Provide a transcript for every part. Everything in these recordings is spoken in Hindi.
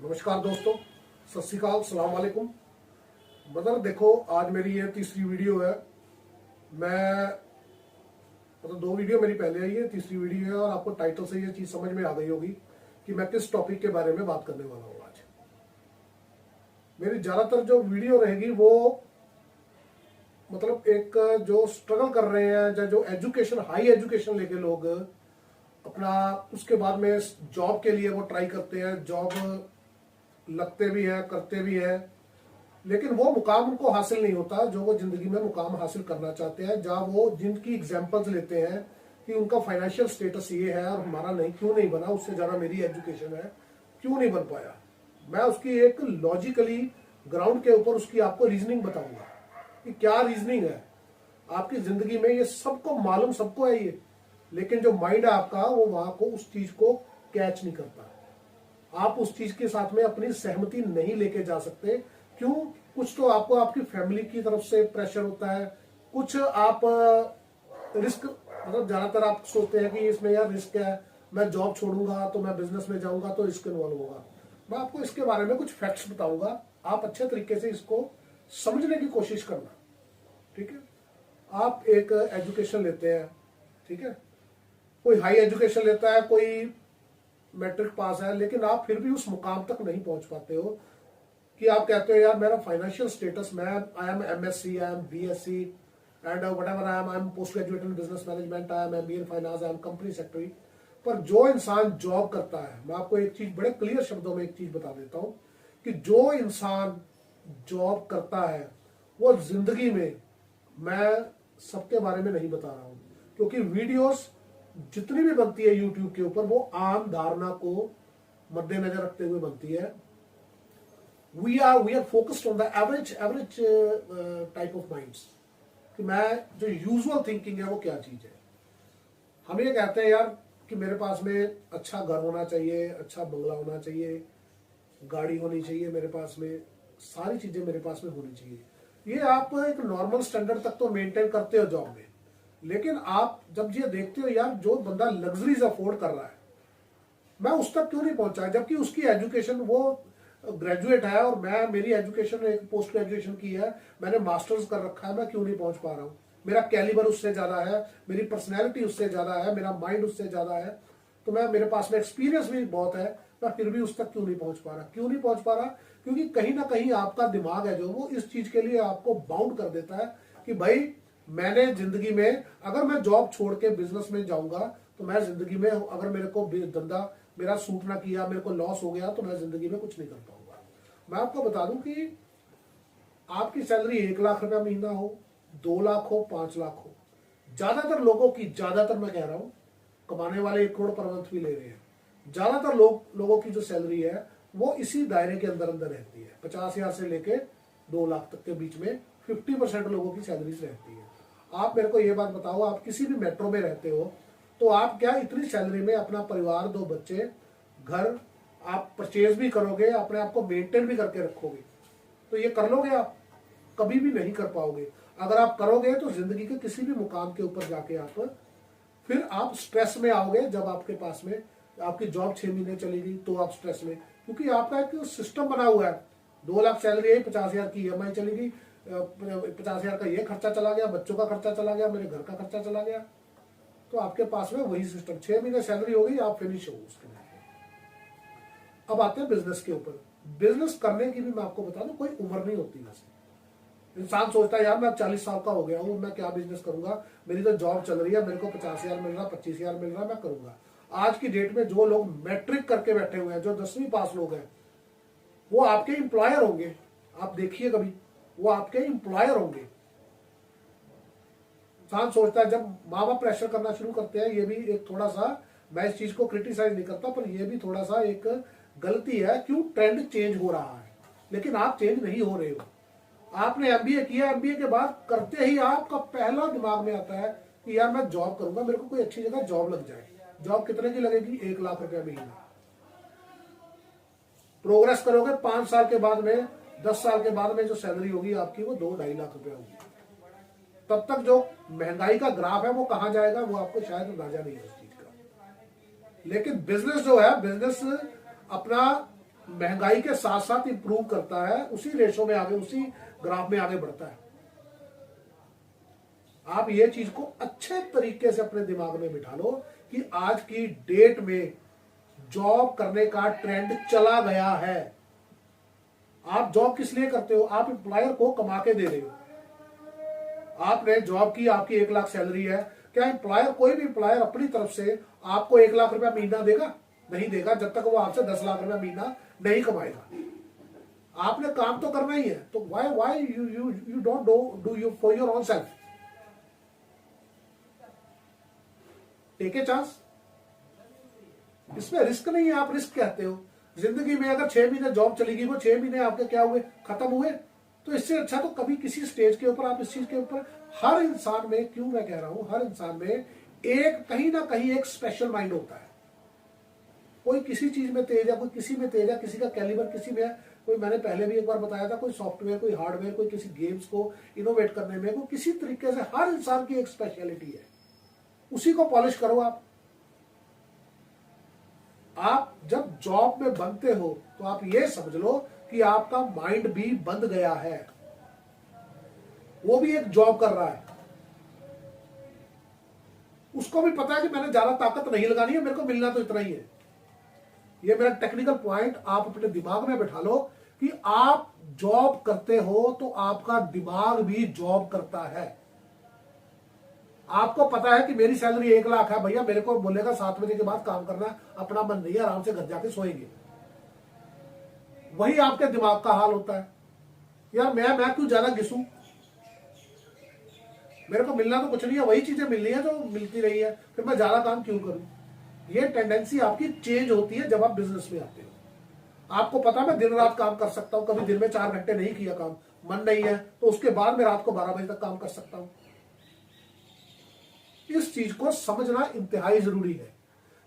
नमस्कार दोस्तों, सत श्री अकाल, सलाम वालेकुम। मतलब देखो, आज मेरी ये तीसरी वीडियो है। मैं मतलब दो वीडियो मेरी पहले आई है, तीसरी वीडियो है। और आपको टाइटल से ये चीज़ समझ में आ गई होगी कि मैं किस टॉपिक के बारे में बात करने वाला हूँ। आज मेरी ज़्यादातर जो वीडियो रहेगी वो मतलब एक जो स्ट्रगल कर रहे हैं या जो एजुकेशन, हाई एजुकेशन लेके लोग अपना उसके बाद में जॉब के लिए वो ट्राई करते हैं, जॉब लगते भी हैं, करते भी हैं, लेकिन वो मुकाम उनको हासिल नहीं होता जो वो जिंदगी में मुकाम हासिल करना चाहते हैं। जहाँ वो जिनकी एग्जांपल्स लेते हैं कि उनका फाइनेंशियल स्टेटस ये है और हमारा नहीं, क्यों नहीं बना, उससे ज़्यादा मेरी एजुकेशन है, क्यों नहीं बन पाया। मैं उसकी एक लॉजिकली ग्राउंड के ऊपर उसकी आपको रीजनिंग बताऊंगा कि क्या रीजनिंग है आपकी जिंदगी में। ये सबको मालूम, सबको है ये, लेकिन जो माइंड है आपका वो वहां को उस चीज को कैच नहीं करता। आप उस चीज के साथ में अपनी सहमति नहीं लेके जा सकते। क्यों? कुछ तो आपको आपकी फैमिली की तरफ से प्रेशर होता है, कुछ आप रिस्क, मतलब ज्यादातर आप सोचते हैं कि इसमें यार रिस्क है, मैं जॉब छोड़ूंगा तो मैं बिजनेस में जाऊंगा तो रिस्क इन्वॉल्व होगा। मैं आपको इसके बारे में कुछ फैक्ट्स बताऊंगा, आप अच्छे तरीके से इसको समझने की कोशिश करना। ठीक है? आप एक एजुकेशन लेते हैं, ठीक है, कोई हाई एजुकेशन लेता है, कोई मैट्रिक पास है, लेकिन आप फिर भी उस मुकाम तक नहीं पहुंच पाते हो कि आप कहते हो यार मेरा फाइनेंशियल स्टेटस, मैं I am MSc, I am BSc and whatever I am post graduate in business management, I am MBA in finance, I am company secretary. पर जो इंसान जॉब करता है, मैं आपको एक चीज बड़े क्लियर शब्दों में एक चीज बता देता हूं कि जो इंसान जॉब करता है वो जिंदगी में, मैं सबके बारे में नहीं बता रहा हूं क्योंकि वीडियोस जितनी भी बनती है यूट्यूब के ऊपर वो आम धारणा को मद्देनजर रखते हुए बनती है। We are focused on the average type of minds कि मैं जो यूजुअल थिंकिंग है वो क्या चीज है। हम ये कहते हैं यार कि मेरे पास में अच्छा घर होना चाहिए, अच्छा बंगला होना चाहिए, गाड़ी होनी चाहिए, मेरे पास में सारी चीजें मेरे पास में होनी चाहिए। ये आप एक नॉर्मल स्टैंडर्ड तक तो मेंटेन करते हो जॉब में, लेकिन आप जब ये देखते हो यार जो बंदा लग्जरीज अफोर्ड कर रहा है, मैं उस तक क्यों नहीं पहुंचा, जबकि उसकी एजुकेशन, वो ग्रेजुएट है और मैं, मेरी एजुकेशन एक पोस्ट ग्रेजुएशन की है, मैंने मास्टर्स कर रखा है, मैं क्यों नहीं पहुंच पा रहा हूँ। मेरा कैलिबर उससे ज्यादा है, मेरी पर्सनैलिटी उससे ज्यादा है, मेरा माइंड उससे ज्यादा है, तो मैं, मेरे पास में एक्सपीरियंस भी बहुत है, मैं फिर भी उस तक क्यों नहीं पहुंच पा रहा। क्यों नहीं पहुंच पा रहा? क्योंकि कहीं ना कहीं आपका दिमाग है जो वो इस चीज के लिए आपको बाउंड कर देता है कि भाई मैंने जिंदगी में, अगर मैं जॉब छोड़ के बिजनेस में जाऊंगा तो मैं जिंदगी में, अगर मेरे को धंधा मेरा सूट ना किया, मेरे को लॉस हो गया, तो मैं जिंदगी में कुछ नहीं कर पाऊंगा। मैं आपको बता दूं कि आपकी सैलरी 1 लाख रुपया महीना हो, 2 लाख हो, 5 लाख हो, ज्यादातर लोगों की, ज्यादातर मैं कह रहा हूं, कमाने वाले 1 करोड़ पर मंथ भी ले रहे हैं, ज्यादातर लोगों की जो सैलरी है वो इसी दायरे के अंदर अंदर रहती है। 50,000 से लेके 2 लाख तक के बीच में 50% लोगों की सैलरीज रहती है। आप मेरे को ये बात बताओ, आप किसी भी मेट्रो में रहते हो तो आप क्या इतनी सैलरी में अपना परिवार, 2 बच्चे, घर, आप परचेज भी करोगे, अपने आप को मेंटेन भी करके रखोगे? तो ये कर लोगे आप? कभी भी नहीं कर पाओगे। अगर आप करोगे तो जिंदगी के किसी भी मुकाम के ऊपर जाके आप फिर आप स्ट्रेस में आओगे। जब आपके पास में आपकी जॉब 6 महीने चलेगी तो आप स्ट्रेस में, क्योंकि आपका एक सिस्टम बना हुआ है। 2 लाख सैलरी है, 50,000 की EMI चली गई, 50,000 का ये खर्चा चला गया, बच्चों का खर्चा चला गया, मेरे घर का खर्चा चला गया, तो आपके पास में वही सिस्टम, 6 महीने सैलरी हो गई, आप फिनिश हो उसके लिए। अब आते हैं बिजनेस के ऊपर। बिजनेस करने की भी मैं आपको बता दूं कोई उम्र नहीं होती। वैसे इंसान सोचता है यार मैं 40 साल का हो गया हूं, मैं क्या बिजनेस करूंगा, मेरी तो जॉब चल रही है, मेरे को 50,000 मिल रहा, 25,000 मिल रहा, मैं करूंगा। आज की डेट में जो लोग मैट्रिक करके बैठे हुए हैं, जो 10वीं पास लोग हैं, वो आपके एम्प्लॉयर होंगे। आप देखिए कभी, वो आपके एम्प्लॉयर होंगे। इंसान सोचता है, जब माँ बाप प्रेशर करना शुरू करते हैं, ये भी एक थोड़ा सा, मैं इस चीज को क्रिटिसाइज नहीं करता, पर ये भी थोड़ा सा एक गलती है। क्यों? ट्रेंड चेंज हो रहा है, लेकिन आप चेंज नहीं हो रहे हो। आपने MBA किया, MBA के बाद करते ही आपका पहला दिमाग में आता है कि यार मैं जॉब करूंगा, मेरे को कोई अच्छी जगह जॉब लग जाए। जॉब कितने की लगेगी? 1 लाख रुपया महीना। प्रोग्रेस करोगे, 5 साल के बाद में, 10 साल के बाद में जो सैलरी होगी आपकी वो 2-2.5 लाख रुपया होगी। तब तक जो महंगाई का ग्राफ है वो कहां जाएगा वो आपको शायद अंदाजा नहीं है उस चीज का। लेकिन बिजनेस जो है, बिजनेस अपना महंगाई के साथ साथ इंप्रूव करता है, उसी रेशो में आगे, उसी ग्राफ में आगे बढ़ता है। आप ये चीज को अच्छे तरीके से अपने दिमाग में बिठा लो कि आज की डेट में जॉब करने का ट्रेंड चला गया है। आप जॉब किस लिए करते हो? आप एम्प्लॉयर को कमा के दे रहे हो। आपने जॉब की, आपकी 1 लाख सैलरी है, क्या एम्प्लॉयर, कोई भी एम्प्लॉयर अपनी तरफ से आपको 1 लाख रुपया महीना देगा? नहीं देगा, जब तक वो आपसे 10 लाख रुपया महीना नहीं कमाएगा। आपने काम तो करना ही है, तो why you don't do you for your own self? Take a chance. इसमें रिस्क नहीं है, आप रिस्क कहते हो। जिंदगी में अगर 6 महीने जॉब चली गई, वो 6 महीने आपके क्या हुए? खत्म हुए। तो इससे अच्छा तो कभी किसी स्टेज के ऊपर आप इस चीज के ऊपर, हर इंसान में, क्यों मैं कह रहा हूं, हर इंसान में एक कहीं ना कहीं एक स्पेशल माइंड होता है। कोई किसी चीज में तेज है, कोई किसी में तेज है, किसी का कैलिबर किसी में है। कोई, मैंने पहले भी एक बार बताया था, कोई सॉफ्टवेयर, कोई हार्डवेयर, कोई किसी गेम्स को इनोवेट करने में, कोई किसी तरीके से, हर इंसान की एक स्पेशलिटी है, उसी को पॉलिश करो आप। आप जब जॉब में बनते हो तो आप ये समझ लो कि आपका माइंड भी बंद गया है, वो भी एक जॉब कर रहा है। उसको भी पता है कि मैंने ज्यादा ताकत नहीं लगानी है, मेरे को मिलना तो इतना ही है। ये मेरा टेक्निकल पॉइंट आप अपने दिमाग में बैठा लो कि आप जॉब करते हो तो आपका दिमाग भी जॉब करता है। आपको पता है कि मेरी सैलरी 1 लाख है, भैया मेरे को बोलेगा 7 बजे के बाद काम करना है, अपना मन नहीं है, आराम से घर जाके सोएंगे। वही आपके दिमाग का हाल होता है, यार मैं क्यों ज्यादा घिसूं, मेरे को मिलना तो कुछ नहीं है, वही चीजें मिल रही है जो मिलती रही है, फिर मैं ज्यादा काम क्यों करूं। ये टेंडेंसी आपकी चेंज होती है जब आप बिजनेस में आते हो। आपको पता मैं दिन रात काम कर सकता हूं, कभी दिन में 4 घंटे नहीं किया काम, मन नहीं है, तो उसके बाद मैं रात को 12 बजे तक काम कर सकता हूं। इस चीज को समझना इंतहाई जरूरी है।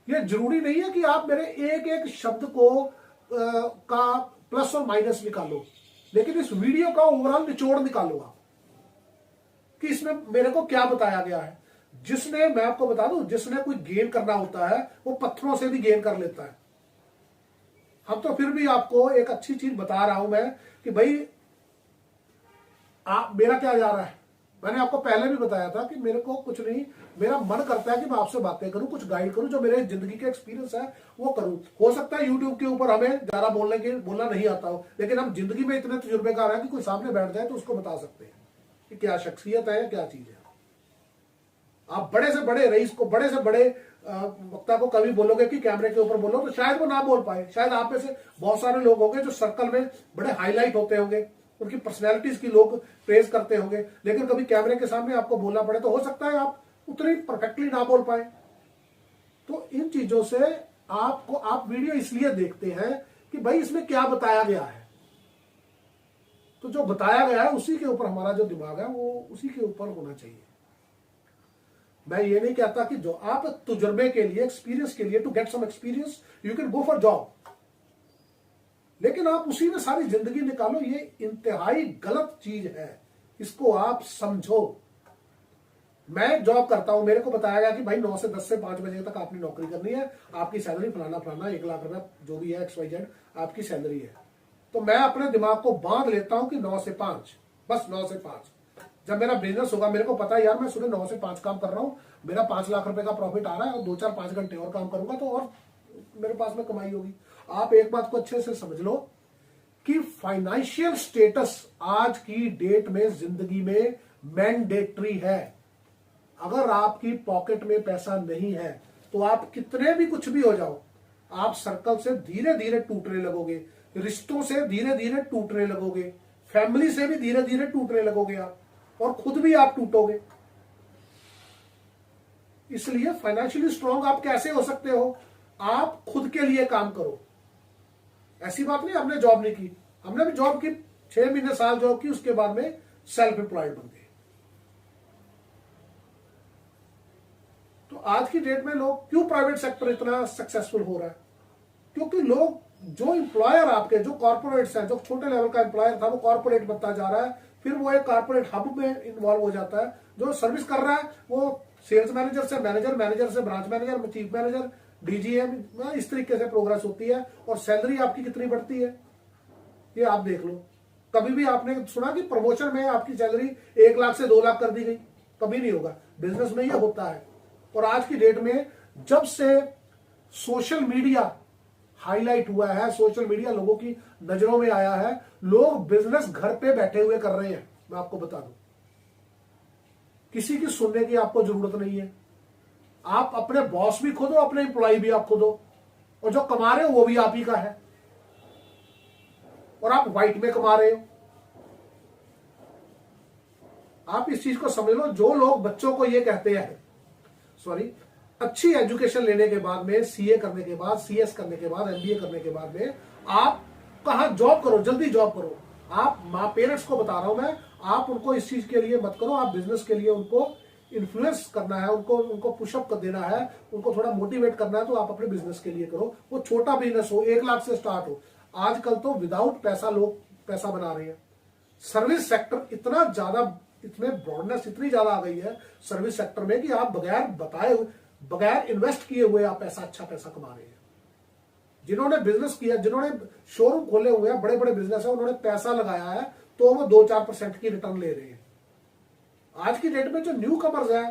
यह जरूरी नहीं है कि आप मेरे एक एक शब्द को का प्लस और माइनस निकालो, लेकिन इस वीडियो का ओवरऑल निचोड़ निकालो आप कि इसमें मेरे को क्या बताया गया है। जिसने, मैं आपको बता दूं, जिसने कोई गेन करना होता है वो पत्थरों से भी गेन कर लेता है। हम तो फिर भी आपको एक अच्छी चीज बता रहा हूं मैं कि भाई आप, मेरा क्या जा रहा है, मैंने आपको पहले भी बताया था कि मेरे को कुछ नहीं, मेरा मन करता है कि मैं आपसे बातें करूं, कुछ गाइड करूं, जो मेरे जिंदगी के एक्सपीरियंस है वो करूं। हो सकता है यूट्यूब के ऊपर हमें ज्यादा बोलना नहीं आता हो, लेकिन हम जिंदगी में इतने तजुर्बेकार हैं कि कोई सामने बैठ जाए तो उसको बता सकते हैं कि क्या शख्सियत है, क्या चीज है। आप बड़े से बड़े रईस को, बड़े से बड़े वक्ता को कभी बोलोगे कि कैमरे के ऊपर बोलो, तो शायद वो ना बोल पाए। शायद आप में से बहुत सारे लोग होंगे जो सर्कल में बड़े हाईलाइट होते होंगे, उनकी पर्सनैलिटीज की लोग प्रेज करते होंगे, लेकिन कभी कैमरे के सामने आपको बोलना पड़े तो हो सकता है आप उतनी परफेक्टली ना बोल पाए। तो इन चीजों से आपको, आप वीडियो इसलिए देखते हैं कि भाई इसमें क्या बताया गया है, तो जो बताया गया है उसी के ऊपर हमारा जो दिमाग है वो उसी के ऊपर होना चाहिए। मैं ये नहीं कहता कि जो आप तजुर्बे के लिए, एक्सपीरियंस के लिए, to get some experience you can go for job, लेकिन आप उसी में सारी जिंदगी निकालो, ये इंतहाई गलत चीज है, इसको आप समझो। मैं जॉब करता हूं, मेरे को बताया गया कि भाई 9 से 10 से 5 बजे तक आपने नौकरी करनी है, आपकी सैलरी फलाना फलाना 1 लाख रुपया जो भी है, XYZ आपकी सैलरी है। तो मैं अपने दिमाग को बांध लेता हूं कि 9 से 5, बस 9 से 5। जब मेरा बिजनेस होगा, मेरे को पता है यार मैं सुबह 9 से 5 काम कर रहा हूं, मेरा 5 लाख रुपए का प्रॉफिट आ रहा है, और 2-4-5 घंटे और काम करूंगा तो और मेरे पास में कमाई होगी। आप एक बात को अच्छे से समझ लो कि फाइनेंशियल स्टेटस आज की डेट में जिंदगी में मैंडेटरी है। अगर आपकी पॉकेट में पैसा नहीं है तो आप कितने भी कुछ भी हो जाओ, आप सर्कल से धीरे धीरे टूटने लगोगे, रिश्तों से धीरे धीरे टूटने लगोगे, फैमिली से भी धीरे धीरे टूटने लगोगे आप, और खुद भी आप टूटोगे। इसलिए फाइनेंशियली स्ट्रांग आप कैसे हो सकते हो? आप खुद के लिए काम करो। ऐसी बात नहीं हमने जॉब नहीं की, हमने भी जॉब की, 6 महीने साल जॉब की, उसके बाद में सेल्फ एम्प्लॉयड बन गए। तो आज की डेट में लोग क्यों प्राइवेट सेक्टर इतना सक्सेसफुल हो रहा है? क्योंकि लोग, जो एम्प्लॉयर आपके, जो कॉर्पोरेट्स हैं, जो छोटे लेवल का एम्प्लॉयर था वो कॉर्पोरेट बनता जा रहा है, फिर वो एक कॉर्पोरेट हब में इन्वॉल्व हो जाता है। जो सर्विस कर रहा है वो सेल्स मैनेजर से मैनेजर, मैनेजर से branch manager, chief manager, DGM, इस तरीके से प्रोग्रेस होती है और सैलरी आपकी कितनी बढ़ती है ये आप देख लो। कभी भी आपने सुना कि प्रमोशन में आपकी सैलरी 1 लाख से 2 लाख कर दी गई? कभी नहीं होगा। बिजनेस में ये होता है। और आज की डेट में जब से सोशल मीडिया हाईलाइट हुआ है, सोशल मीडिया लोगों की नजरों में आया है, लोग बिजनेस घर पे बैठे हुए कर रहे हैं। मैं आपको बता दूं, किसी की सुनने की आपको जरूरत नहीं है। आप अपने बॉस भी खुद हो, अपने एम्प्लॉय भी आप खुद हो, और जो कमा रहे हो वो भी आप ही का है, और आप व्हाइट में कमा रहे हो। आप इस चीज को समझ लो। जो लोग बच्चों को ये कहते हैं, सॉरी, अच्छी एजुकेशन लेने के बाद में, सीए करने के बाद, सीएस करने के बाद, एमबीए करने के बाद में आप कहां जॉब करो, जल्दी जॉब करो। आप मां पेरेंट्स को बता रहा हूं मैं, आप उनको इस चीज के लिए मत करो। आप बिजनेस के लिए उनको इन्फ्लुएंस करना है, उनको पुशअप कर देना है, उनको थोड़ा मोटिवेट करना है, तो आप अपने बिजनेस के लिए करो। वो छोटा बिजनेस हो, 1 लाख से स्टार्ट हो। आजकल तो विदाउट पैसा लोग पैसा बना रहे हैं। सर्विस सेक्टर इतना ज्यादा, इसमें ब्रॉडनेस इतनी ज्यादा आ गई है सर्विस सेक्टर में कि आप बगैर बताए, बगैर इन्वेस्ट किए हुए आप अच्छा पैसा कमा रहे हैं। जिन्होंने बिजनेस किया, जिन्होंने शोरूम खोले हुए हैं, बड़े बड़े बिजनेस है, उन्होंने पैसा लगाया है तो वो 2-4% की रिटर्न ले रहे हैं। आज की डेट में जो न्यू कमर्स है,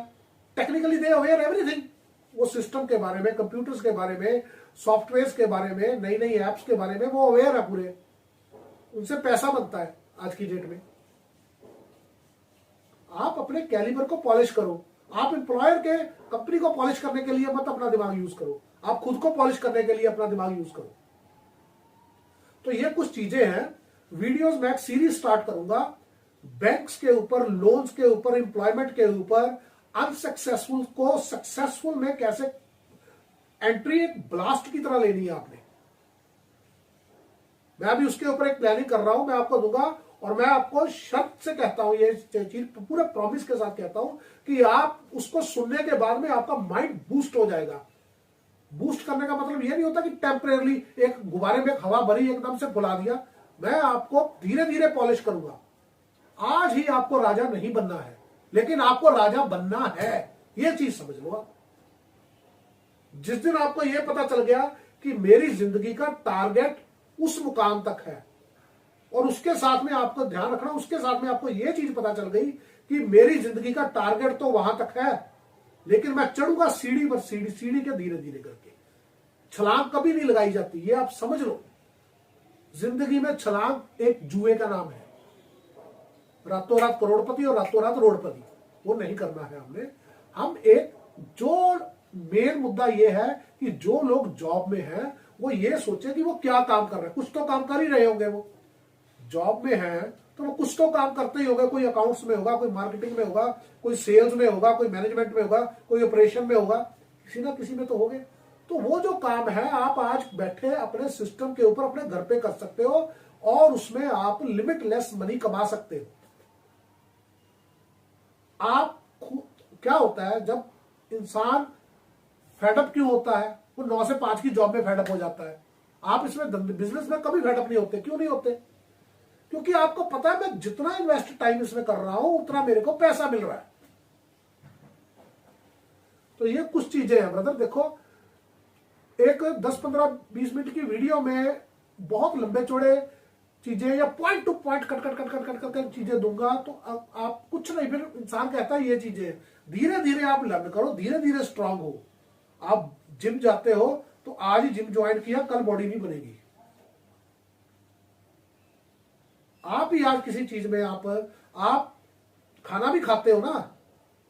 टेक्निकली दे अवेयर एवरीथिंग। वो सिस्टम के बारे में, कंप्यूटर्स के बारे में, सॉफ्टवेयर के बारे में, नई नई एप्स के बारे में वो अवेयर है पूरे। उनसे पैसा बनता है आज की डेट में। आप अपने कैलिबर को पॉलिश करो। आप एम्प्लॉयर के, कंपनी को पॉलिश करने के लिए मत अपना दिमाग यूज करो, आप खुद को पॉलिश करने के लिए अपना दिमाग यूज करो। तो ये कुछ चीजें हैं। वीडियोस में एक सीरीज स्टार्ट करूंगा बैंक्स के ऊपर, लोन्स के ऊपर, एम्प्लॉयमेंट के ऊपर, अनसक्सेसफुल को सक्सेसफुल में कैसे एंट्री एक ब्लास्ट की तरह लेनी है आपने। मैं अभी उसके ऊपर एक प्लानिंग कर रहा हूं, मैं आपको दूंगा। और मैं आपको शर्त से कहता हूं, ये चीज पूरे प्रॉमिस के साथ कहता हूं कि आप उसको सुनने के बाद में आपका माइंड बूस्ट हो जाएगा। बूस्ट करने का मतलब ये नहीं होता कि टेम्परेरली एक गुब्बारे में हवा भरी एकदम से फुला दिया। मैं आपको धीरे धीरे पॉलिश करूंगा। आज ही आपको राजा नहीं बनना है, लेकिन आपको राजा बनना है, ये चीज समझ लो आप। जिस दिन आपको यह पता चल गया कि मेरी जिंदगी का टारगेट उस मुकाम तक है, और उसके साथ में आपको ध्यान रखना, उसके साथ में आपको यह चीज पता चल गई कि मेरी जिंदगी का टारगेट तो वहां तक है, लेकिन मैं चढ़ूंगा सीढ़ी पर सीढ़ी, सीढ़ी के धीरे धीरे करके। छलांग कभी नहीं लगाई जाती, ये आप समझ लो। जिंदगी में छलांग एक जुए का नाम है। रातों रात करोड़पति और रातों रात रोडपति वो नहीं करना है हमने। हम एक, जो मेन मुद्दा ये है कि जो लोग जॉब में हैं वो ये सोचे कि वो क्या काम कर रहे हैं। कुछ तो काम कर ही रहे होंगे, वो जॉब में हैं तो वो कुछ तो काम करते ही होगा। कोई अकाउंट्स में होगा, कोई मार्केटिंग में होगा, कोई सेल्स में होगा, कोई मैनेजमेंट में होगा, कोई ऑपरेशन में होगा, किसी ना किसी में तो होंगे। तो वो जो काम है आप आज बैठे अपने सिस्टम के ऊपर अपने घर पे कर सकते हो, और उसमें आप लिमिटलेस मनी कमा सकते हो। आप क्या होता है जब इंसान फेडअप क्यों होता है? वो 9 से 5 की जॉब में फेडअप हो जाता है। आप इसमें बिजनेस में कभी फेडअप नहीं होते। क्यों नहीं होते? क्योंकि आपको पता है मैं जितना इन्वेस्ट टाइम इसमें कर रहा हूं उतना मेरे को पैसा मिल रहा है। तो ये कुछ चीजें हैं ब्रदर। देखो, एक 10-15-20 मिनट की वीडियो में बहुत लंबे चौड़े चीजें या point two point cut cut cut cut cut कर चीजें दूंगा तो आप कुछ नहीं। फिर इंसान कहता है ये चीजें धीरे धीरे आप लर्न करो, धीरे धीरे स्ट्रांग हो। आप जिम जाते हो तो आज ही जिम ज्वाइन किया, कल बॉडी नहीं बनेगी। आप ही आज किसी चीज में आप खाना भी खाते हो ना,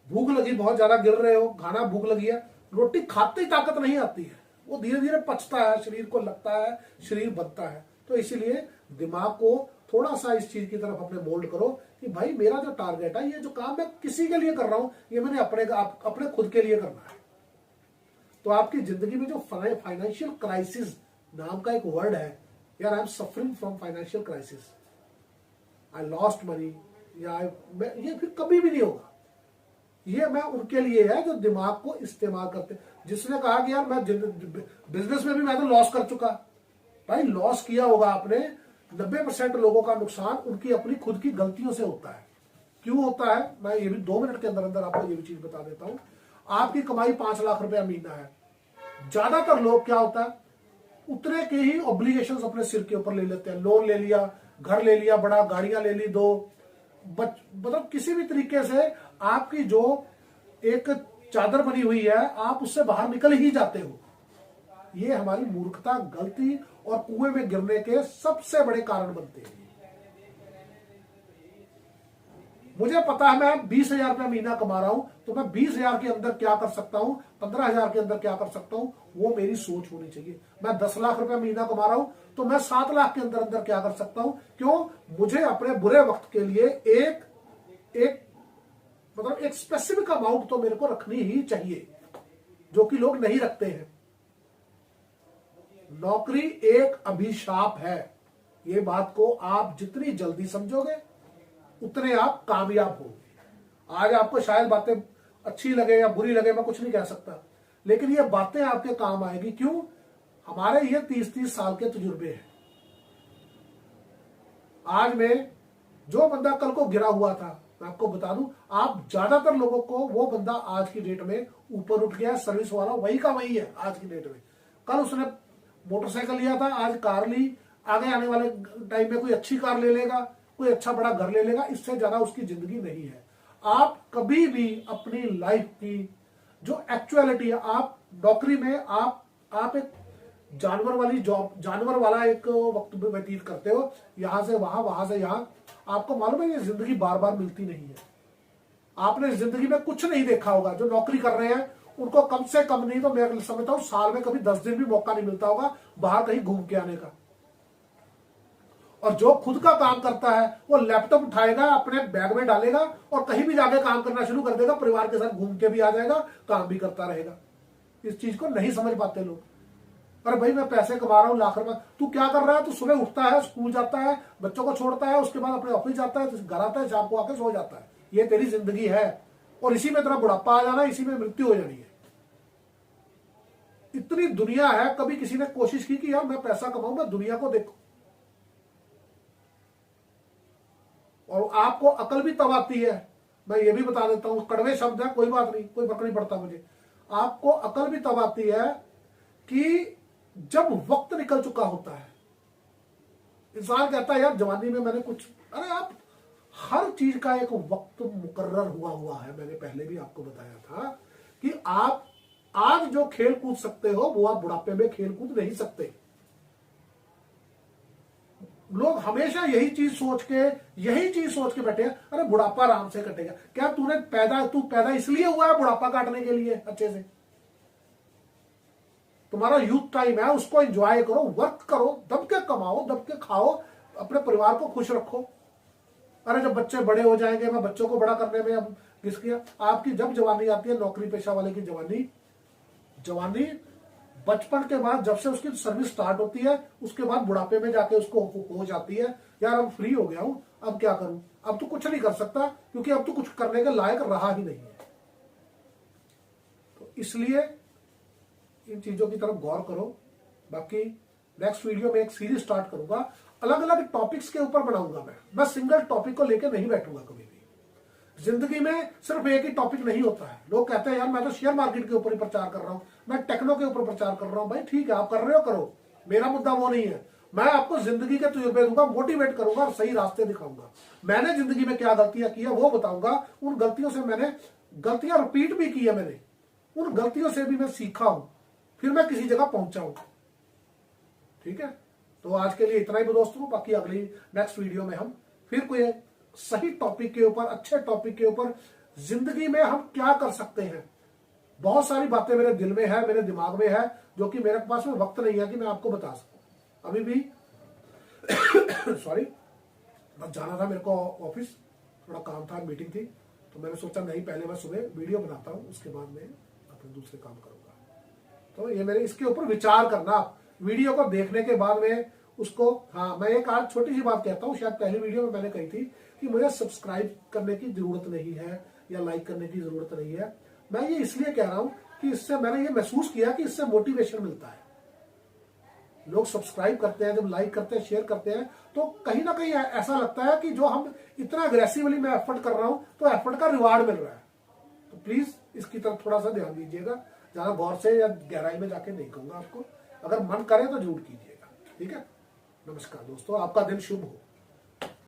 भूख लगी, बहुत ज्यादा गिर रहे हो, खाना भूख लगी है, रोटी खाते ही ताकत नहीं आती है, वो धीरे धीरे पचता है, शरीर को लगता है, शरीर बनता है। तो इसीलिए दिमाग को थोड़ा सा इस चीज की तरफ अपने मोल्ड करो कि भाई मेरा जो टारगेट है, ये जो काम मैं किसी के लिए कर रहा हूं, ये मैंने अपने खुद के लिए करना है। तो आपकी जिंदगी में जो फाइनेंशियल क्राइसिस नाम का एक वर्ड है, यार I am suffering from financial crisis, I lost money, या ये फिर कभी भी नहीं होगा। ये मैं उनके लिए है जो दिमाग को इस्तेमाल करते। जिसने कहा कि यार मैं बिजनेस में भी मैं तो लॉस कर चुका, भाई लॉस किया होगा आपने। 90% लोगों का नुकसान उनकी अपनी खुद की गलतियों से होता है। क्यों होता है मैं ये भी 2 मिनट के अंदर अंदर आपको ये भी चीज बता देता हूं। आपकी कमाई 5 लाख रुपया महीना है, ज्यादातर लोग क्या होता है, उतने के ही ऑब्लिगेशंस अपने सिर के ऊपर ले लेते हैं। लोन ले लिया, घर ले लिया, बड़ा गाड़ियां ले ली, दो मतलब किसी भी तरीके से आपकी जो एक चादर बनी हुई है आप उससे बाहर निकल ही जाते हो। ये हमारी मूर्खता, गलती और कुएं में गिरने के सबसे बड़े कारण बनते हैं। मुझे पता है मैं 20,000 रुपया महीना कमा रहा हूं, तो मैं 20,000 के अंदर क्या कर सकता हूं, 15,000 के अंदर क्या कर सकता हूं, वो मेरी सोच होनी चाहिए। मैं 10 लाख रुपया महीना कमा रहा हूं, तो मैं 7 लाख के अंदर अंदर क्या कर सकता हूं। क्यों? मुझे अपने बुरे वक्त के लिए एक मतलब एक स्पेसिफिक अमाउंट तो मेरे को रखनी ही चाहिए, जो कि लोग नहीं रखते हैं। नौकरी एक अभिशाप है। ये बात को आप जितनी जल्दी समझोगे उतने आप कामयाब होंगे। आज आपको शायद बातें अच्छी लगे या बुरी लगे, मैं कुछ नहीं कह सकता, लेकिन ये बातें आपके काम आएगी। क्यों? हमारे ये 30-30 साल के तजुर्बे हैं। आज में जो बंदा कल को गिरा हुआ था, मैं आपको बता दूं, आप ज्यादातर लोगों को वो बंदा आज की डेट में ऊपर उठ गया, सर्विस वाला वही का वही है आज की डेट में। कल उसने मोटरसाइकिल लिया था, आज कार ली, आगे आने वाले टाइम में कोई अच्छी कार ले लेगा, कोई अच्छा बड़ा घर ले लेगा। इससे ज्यादा उसकी जिंदगी नहीं है। आप कभी भी अपनी लाइफ की जो एक्चुअलिटी है, आप नौकरी में आप एक जानवर वाली जॉब, जानवर वाला एक वक्त व्यतीत करते हो, यहां से वहां, वहां से यहां। आपको मालूम है ये जिंदगी बार बार मिलती नहीं है। आपने जिंदगी में कुछ नहीं देखा होगा। जो नौकरी कर रहे हैं उनको कम से कम नहीं तो मैं समझता हूं साल में कभी 10 दिन भी मौका नहीं मिलता होगा बाहर कहीं घूम के आने का। और जो खुद का काम करता है वो लैपटॉप उठाएगा, अपने बैग में डालेगा और कहीं भी जाके काम करना शुरू कर देगा, परिवार के साथ घूम के भी आ जाएगा, काम भी करता रहेगा। इस चीज को नहीं समझ पाते लोग। अरे भाई मैं पैसे कमा रहा हूं लाख रुपए, तू क्या कर रहा है? तू सुबह उठता है, स्कूल जाता है, बच्चों को छोड़ता है, उसके बाद अपने ऑफिस जाता है, घर आता है, शाम को आके सो जाता है। ये तेरी जिंदगी है और इसी में तेरा बुढ़ापा आ जाना, इसी में मृत्यु हो जानी है। इतनी दुनिया है, कभी किसी ने कोशिश की कि यार मैं पैसा कमाऊं, मैं दुनिया को देखूं? और आपको अकल भी तब आती है, मैं ये भी बता देता हूं, कड़वे शब्द है, कोई बात नहीं, कोई फर्क नहीं पड़ता मुझे। आपको अकल भी तब आती है कि जब वक्त निकल चुका होता है। इंसान कहता है यार जवानी में मैंने कुछ, अरे आप हर चीज का एक वक्त मुकर्रर हुआ है। मैंने पहले भी आपको बताया था कि आप आज जो खेल कूद सकते हो वो आप बुढ़ापे में खेल कूद नहीं सकते। लोग हमेशा यही चीज सोच के बैठे हैं, अरे बुढ़ापा आराम से कटेगा। क्या तू पैदा इसलिए हुआ है बुढ़ापा काटने के लिए? अच्छे से तुम्हारा यूथ टाइम है, उसको एंजॉय करो, वर्क करो, दब के कमाओ, दब के खाओ, अपने परिवार को खुश रखो। अरे जब बच्चे बड़े हो जाएंगे, मैं बच्चों को बड़ा करने में अब किसकी, आपकी जब जवानी आती है, नौकरी पेशा वाले की जवानी बचपन के बाद, जब से उसकी सर्विस स्टार्ट होती है, उसके बाद बुढ़ापे में जाके उसको हो जाती है, यार अब फ्री हो गया हूं, अब क्या करूं, अब तो कुछ नहीं कर सकता, क्योंकि अब तो कुछ करने के लायक रहा ही नहीं है। तो इसलिए इन चीजों की तरफ गौर करो। बाकी नेक्स्ट वीडियो में एक सीरीज स्टार्ट करूंगा, अलग अलग टॉपिक्स के ऊपर बनाऊंगा। मैं सिंगल टॉपिक को लेकर नहीं बैठूंगा कभी भी। जिंदगी में सिर्फ एक ही टॉपिक नहीं होता है। लोग कहते हैं यार मैं तो शेयर मार्केट के ऊपर ही प्रचार कर रहा हूं, मैं टेक्नो के ऊपर प्रचार कर रहा हूं। भाई ठीक है, आप कर रहे हो, करो, मेरा मुद्दा वो नहीं है। मैं आपको जिंदगी के तजुर्बे दूंगा, मोटिवेट करूंगा और सही रास्ते दिखाऊंगा। मैंने जिंदगी में क्या गलतियां की है वो बताऊंगा। उन गलतियों से मैंने गलतियां रिपीट भी की है, मैंने उन गलतियों से भी मैं सीखा हूं, फिर मैं किसी जगह पहुंचा हूं। ठीक है, तो आज के लिए इतना ही दोस्तों। बाकी अगली नेक्स्ट वीडियो में हम फिर कोई सही टॉपिक के ऊपर, अच्छे टॉपिक के ऊपर, जिंदगी में हम क्या कर सकते हैं। बहुत सारी बातें मेरे दिल में है, मेरे दिमाग में है, जो कि मेरे पास में वक्त नहीं है कि मैं आपको बता सकूं। अभी भी सॉरी, बस जाना था मेरे को ऑफिस, थोड़ा काम था, मीटिंग थी, तो मैंने सोचा नहीं पहले मैं सुबह वीडियो बनाता हूं, उसके बाद मैं अपने दूसरे काम करूंगा। तो ये मेरे इसके ऊपर विचार करना, वीडियो को देखने के बाद में उसको, हाँ मैं एक आज छोटी सी बात कहता हूँ, शायद पहली वीडियो में मैंने कही थी कि मुझे सब्सक्राइब करने की जरूरत नहीं है या लाइक करने की जरूरत नहीं है। मैं ये इसलिए कह रहा हूं कि इससे मैंने ये महसूस किया कि इससे मोटिवेशन मिलता है। लोग सब्सक्राइब करते हैं, जब लाइक करते हैं, शेयर करते हैं, तो कहीं ना कहीं ऐसा लगता है कि जो हम इतना अग्रेसिवली मैं एफर्ट कर रहा हूं, तो एफर्ट का रिवार्ड मिल रहा है। तो प्लीज इसकी तरफ थोड़ा सा ध्यान दीजिएगा। ज्यादा गौर से या गहराई में जाके नहीं कहूंगा आपको। अगर मन करे तो झूठ कीजिएगा, ठीक है। नमस्कार दोस्तों, आपका दिन शुभ हो।